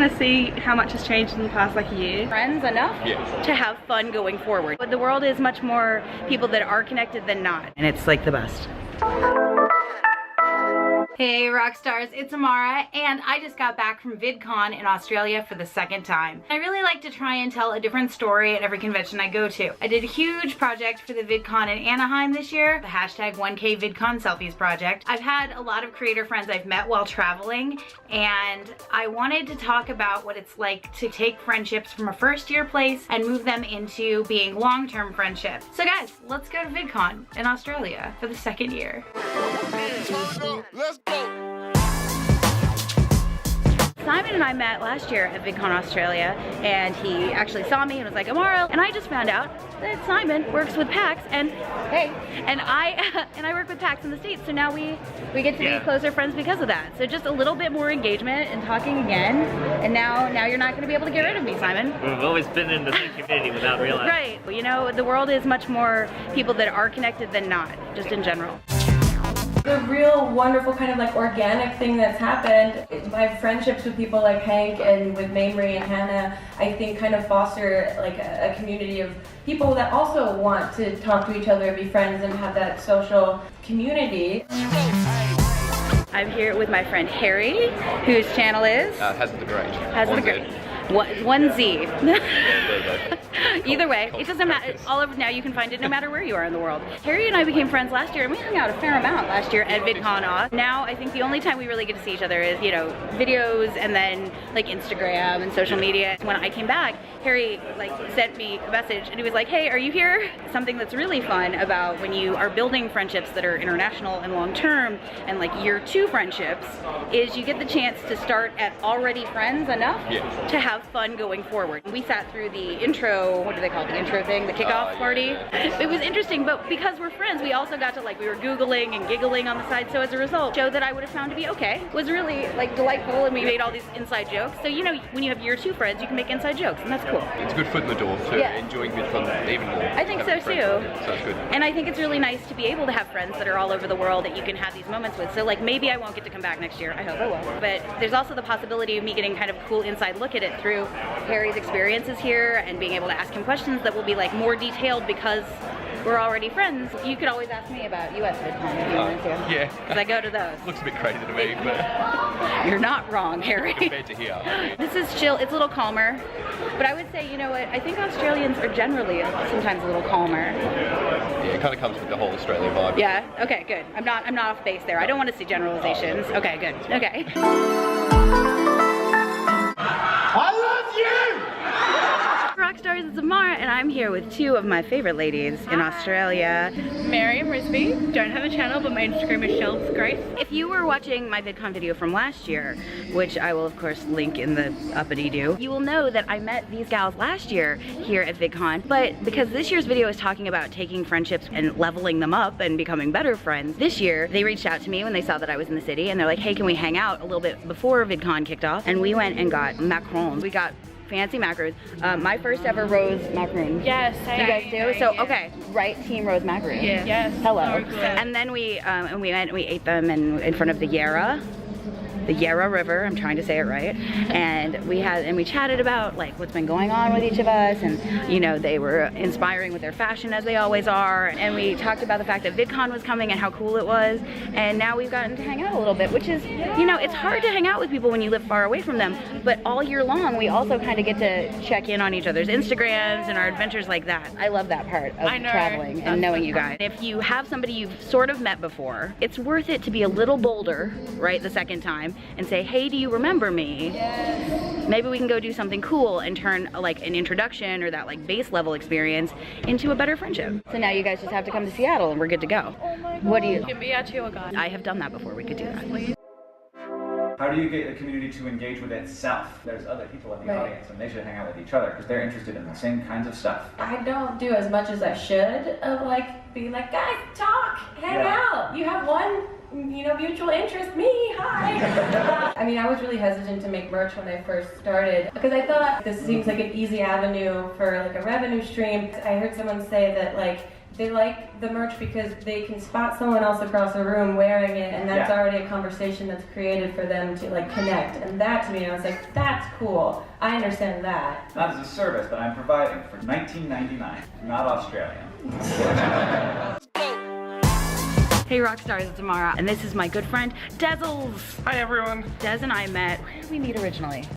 kind of see how much has changed in the past like year. Friends enough to have fun going forward. But the world is much more people that are connected than not. And it's like the best. Hey Rockstars, it's Amara, and I just got back from VidCon in Australia for the second time. I really like to try and tell a different story at every convention I go to. I did a huge project for the VidCon in Anaheim this year, the hashtag 1K VidCon Selfies project. I've had a lot of creator friends I've met while traveling, and I wanted to talk about what it's like to take friendships from a first year place and move them into being long-term friendships. So guys, let's go to VidCon in Australia for the second year. Let's go. Simon and I met last year at VidCon Australia, and he actually saw me and was like, Amara, and I just found out that Simon works with PAX, and hey, and I work with PAX in the States, so now we get to be closer friends because of that. So just a little bit more engagement and talking again, and now you're not going to be able to get rid of me, Simon. We've always been in the same community without realizing. Right, you know, the world is much more people that are connected than not, just in general. The real wonderful kind of like organic thing that's happened, my friendships with people like Hank and with Mamrie and Hannah, I think kind of foster like a community of people that also want to talk to each other, be friends, and have that social community. I'm here with my friend Harry, whose channel is? Hazard the Great. Hazard the Great. One Z. Either way, it doesn't matter. All over now, you can find it no matter where you are in the world. Harry and I became friends last year, and we hung out a fair amount last year at VidConAU. Now, I think the only time we really get to see each other is, you know, videos and then like Instagram and social media. When I came back, Harry like sent me a message, and he was like, "Hey, are you here?" Something that's really fun about when you are building friendships that are international and long-term, and like year 2 friendships, is you get the chance to start at already friends enough to have fun going forward. We sat through the intro, what do they call it, the intro thing, the kickoff party. It was interesting, but because we're friends, we also got to like, we were Googling and giggling on the side, so as a result, show that I would have found to be okay was really like delightful, and we made all these inside jokes. So, you know, when you have year 2 friends, you can make inside jokes, and that's cool. It's a good foot in the door to enjoying VidCon even more. I think so too. Sounds good. And I think it's really nice to be able to have friends that are all over the world that you can have these moments with. So like, maybe I won't get to come back next year. I hope I will. But there's also the possibility of me getting kind of a cool inside look at it through Harry's experiences here and being able to ask him questions that will be like more detailed because we're already friends. You could always ask me about US VidCon if you wanted to. Yeah. Because I go to those. Looks a bit crazy to me, but... You're not wrong, Harry. Compared to here. This is chill. It's a little calmer. But I would say, you know what, I think Australians are generally sometimes a little calmer. Yeah, it kind of comes with the whole Australia vibe. Yeah? Okay, good. I'm not off base there. I don't want to see generalizations. Okay, good. Okay. I love you! Rockstars, it's Amara, and I'm here with 2 of my favorite ladies in Australia. Mary and Risby. Don't have a channel, but my Instagram is Shelves Grace. If you were watching my VidCon video from last year, which I will of course link in the uppity-doo, you will know that I met these gals last year here at VidCon, but because this year's video is talking about taking friendships and leveling them up and becoming better friends, this year they reached out to me when they saw that I was in the city, and they're like, hey, can we hang out a little bit before VidCon kicked off? And we went and got macarons. We got fancy macaroons. My first ever rose macaroon. Yes, you guys do? So okay, right, team rose macaroon. Yeah. Yes. Hello. So good. And then we went and we ate them in front of the Yarra River, I'm trying to say it right, and we chatted about like what's been going on with each of us, and you know, they were inspiring with their fashion as they always are, and we talked about the fact that VidCon was coming and how cool it was, and now we've gotten to hang out a little bit, which is, you know, it's hard to hang out with people when you live far away from them, but all year long we also kind of get to check in on each other's Instagrams and our adventures like that. I love that part of traveling and knowing you guys. If you have somebody you've sort of met before, it's worth it to be a little bolder, right, the second time, and say, hey, do you remember me? Yes. Maybe we can go do something cool and turn like an introduction or that like base level experience into a better friendship. So now you guys just have to come to Seattle and we're good to go. Oh my God. What do you? Can be our tour guide. I have done that before. We could do that. Please. How do you get the community to engage with itself? There's other people in the audience and they should hang out with each other because they're interested in the same kinds of stuff. I don't do as much as I should of like being like, guys, talk, hang out. You have one, you know, mutual interest, me, hi. I mean, I was really hesitant to make merch when I first started because I thought this seems like an easy avenue for like a revenue stream. I heard someone say that like they like the merch because they can spot someone else across the room wearing it, and that's already a conversation that's created for them to like connect. And that to me, I was like, that's cool. I understand that. That is a service that I'm providing for $19.99, not Australian. Hey Rockstars, it's Amara, and this is my good friend, Dezzles. Hi everyone. Dez and I met, where did we meet originally?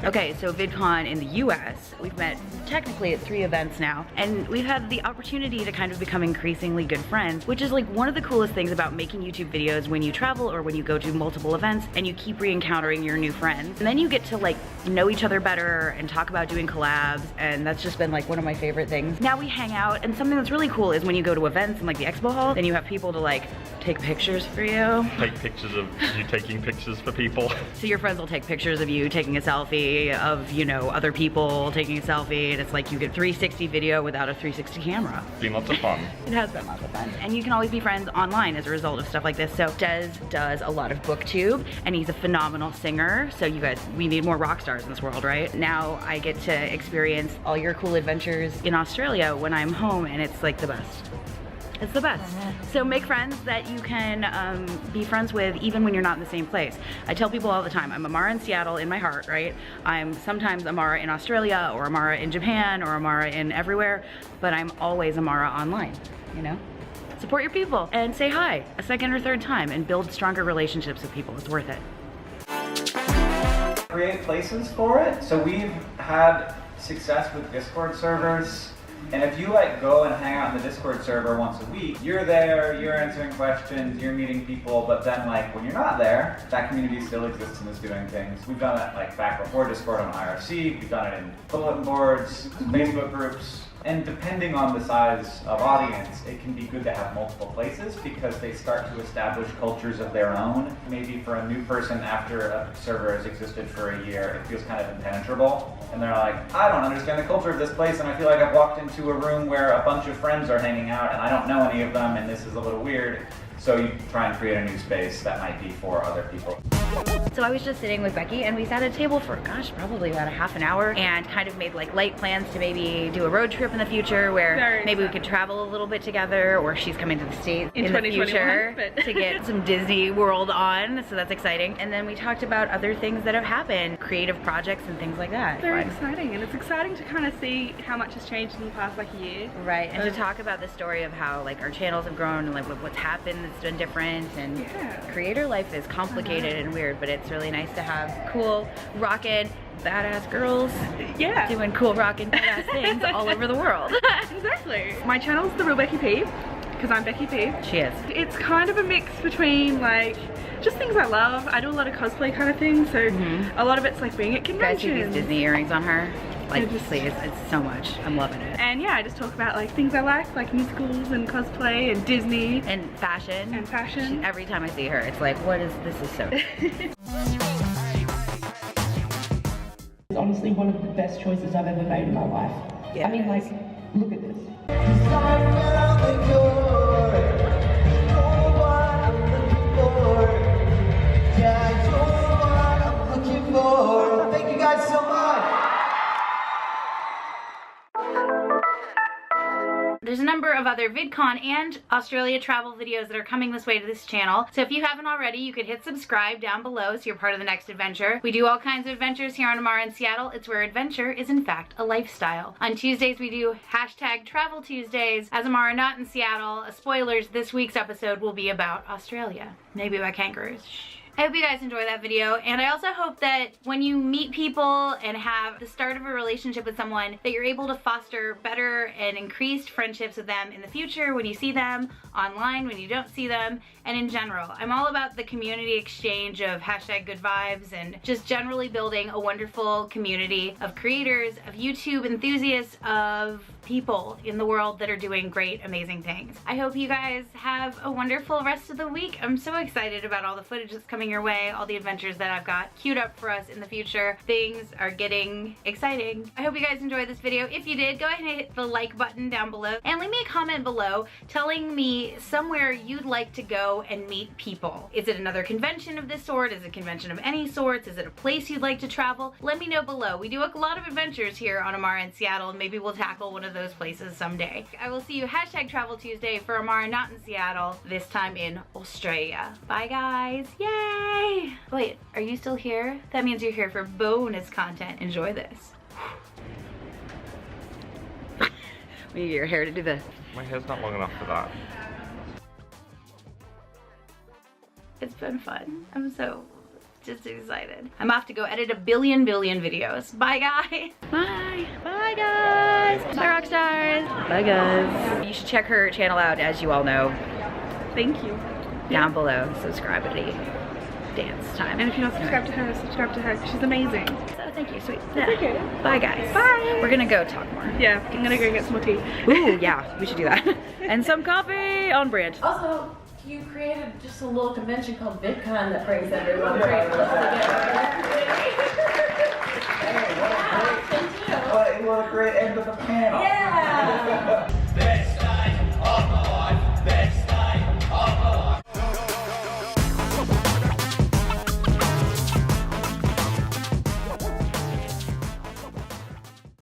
Okay, so VidCon in the US, we've met technically at 3 events now, and we've had the opportunity to kind of become increasingly good friends, which is like one of the coolest things about making YouTube videos when you travel or when you go to multiple events and you keep re-encountering your new friends. And then you get to like know each other better and talk about doing collabs, and that's just been like one of my favorite things. Now we hang out, and something that's really cool is when you go to events in like the expo hall, then you have people to like take pictures for you. Take pictures of you taking pictures for people. So your friends will take pictures of you taking a selfie, of, you know, other people taking a selfie, and it's like you get 360 video without a 360 camera. It's been lots of fun. It has been lots of fun. And you can always be friends online as a result of stuff like this. So Dez does a lot of booktube, and he's a phenomenal singer. So you guys, we need more rock stars in this world, right? Now I get to experience all your cool adventures in Australia when I'm home, and it's like the best. It's the best. So make friends that you can be friends with even when you're not in the same place. I tell people all the time, I'm Amara in Seattle in my heart, right? I'm sometimes Amara in Australia, or Amara in Japan, or Amara in everywhere, but I'm always Amara online, you know? Support your people and say hi a second or third time and build stronger relationships with people. It's worth it. Create places for it. So we've had success with Discord servers. And if you like go and hang out in the Discord server once a week, you're there, you're answering questions, you're meeting people, but then like when you're not there, that community still exists and is doing things. We've done that like back before Discord on IRC, we've done it in bulletin boards, Facebook groups. And depending on the size of audience, it can be good to have multiple places because they start to establish cultures of their own. Maybe for a new person after a server has existed for a year, it feels kind of impenetrable. And they're like, I don't understand the culture of this place, and I feel like I've walked into a room where a bunch of friends are hanging out and I don't know any of them, and this is a little weird. So you try and create a new space that might be for other people. So I was just sitting with Becky, and we sat at a table for, gosh, probably about a half an hour, and kind of made like light plans to maybe do a road trip in the future where maybe we could travel a little bit together, or she's coming to the States in the future to get some Disney World on, so that's exciting. And then we talked about other things that have happened, creative projects and things like that. Very exciting, and it's exciting to kind of see how much has changed in the past like year. Right, and to talk about the story of how like our channels have grown and like what's happened that's been different, and creator life is complicated and weird, but it's really nice to have cool, rockin', badass girls doing cool, rockin', badass things all over the world. Exactly. My channel's The Real Becky P, because I'm Becky P. She is. It's kind of a mix between like just things I love. I do a lot of cosplay kind of things, so a lot of it's like being at conventions. You guys see these Disney earrings on her? Like, please, it's so much. I'm loving it. And yeah, I just talk about like things I like musicals and cosplay and Disney. And fashion. And fashion. Every time I see her, it's like, this is so It's honestly one of the best choices I've ever made in my life. Yeah. I mean, like, look at this. Thank you guys so much. There's a number of other VidCon and Australia travel videos that are coming this way to this channel. So if you haven't already, you could hit subscribe down below so you're part of the next adventure. We do all kinds of adventures here on Amara in Seattle. It's where adventure is in fact a lifestyle. On Tuesdays we do #Travel Tuesdays. As Amara not in Seattle, spoilers, this week's episode will be about Australia. Maybe about kangaroos. Shh. I hope you guys enjoy that video, and I also hope that when you meet people and have the start of a relationship with someone, that you're able to foster better and increased friendships with them in the future when you see them online, when you don't see them, and in general. I'm all about the community exchange of #good vibes and just generally building a wonderful community of creators, of YouTube enthusiasts, of people in the world that are doing great, amazing things. I hope you guys have a wonderful rest of the week. I'm so excited about all the footage that's coming your way, all the adventures that I've got queued up for us in the future. Things are getting exciting. I hope you guys enjoyed this video. If you did, go ahead and hit the like button down below and leave me a comment below telling me somewhere you'd like to go and meet people. Is it another convention of this sort? Is it a convention of any sorts? Is it a place you'd like to travel? Let me know below. We do a lot of adventures here on Amara in Seattle, and maybe we'll tackle one of of those places someday. I will see you #Travel Tuesday for Amara, not in Seattle, this time in Australia. Bye guys, yay! Wait, are you still here? That means you're here for bonus content. Enjoy this. We need your hair to do the... My hair's not long enough for that. It's been fun. I'm so just excited. I'm off to go edit a billion videos. Bye guys. Bye. Bye guys. Bye Rockstars. Bye guys. You should check her channel out, as you all know. Thank you. Down below. Subscribe-ity. Dance time. And if you don't subscribe to her, subscribe to her. She's amazing. So thank you, sweet. Yeah. Okay. Bye guys. Bye. We're gonna go talk more. Yeah, I'm gonna go get some more tea. Ooh, yeah, we should do that. And some coffee on brand. Also, you created just a little convention called VidCon that brings everyone together. What a great end of the panel. Yeah!